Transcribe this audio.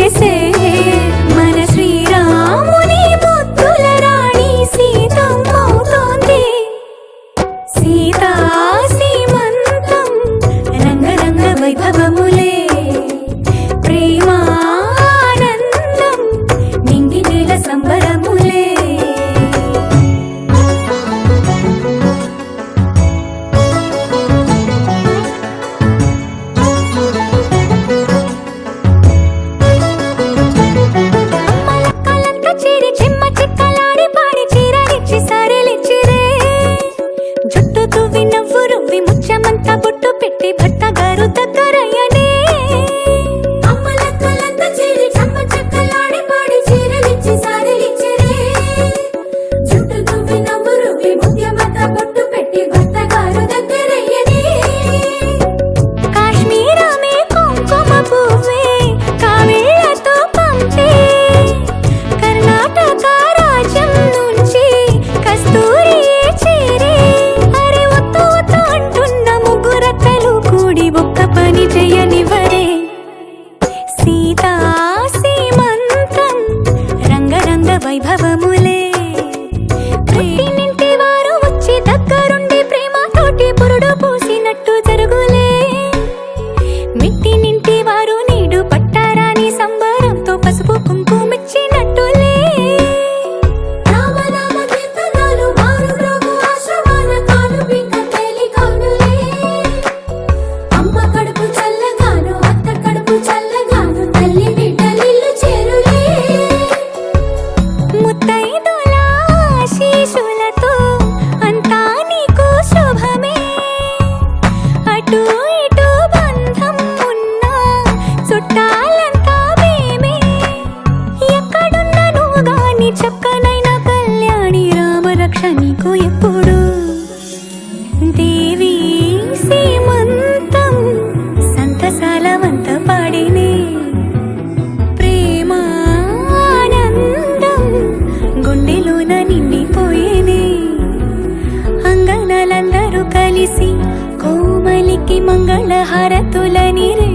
చేసే మన శ్రీరాముని ముద్దుల రాణి సీతమ్మవుతోంది. సీతా సీమంతం రంగరంగ వైభవములే ప్రేమానందం నింగి నేల సంబరములే. ముత్యమంతా బొట్టు పెట్టి భర్త గారు దగ్గరయ్యనే. అమ్మలక్కలంతా చేరి చమ్మ చెక్కలాడి పాడి చీరలిచ్చి సారెలిచ్చిరే. చుట్టూ తువ్వి నవ్వు రువ్వి ముత్యమంతా బొట్టు పెట్టి భర్త గారు దగ్గరయ్యనే. కాశ్మీరమే కుంకుమ పువ్వే కావిళ్ళతో పంపే. కర్ణాటక రాజ్యం నుంచి కస్తూరి చేరే. ఒక్క పని చేయనివరే. సీతా సీమంతం రంగరంగ వైభవములే. పుట్టినింటి వారు వచ్చి దగ్గరుండి ప్రేమతోటి పురుడు పూసినట్టు జరుగులే. మిట్టినింటి వారు నీడు పట్టారాని సంబరంతో పసుపు కుంకుమిచ్చినట్టులే. చక్కనైన కళ్యాణి రామరక్ష నీకు ఎప్పుడు. దేవి సీమంతం సంతసాలవంత పాడినే. ప్రేమానందం గుండెలోన నిండిపోయేనే. అంగనలందరూ కలిసి కోమలికి మంగళ హారతులని రే.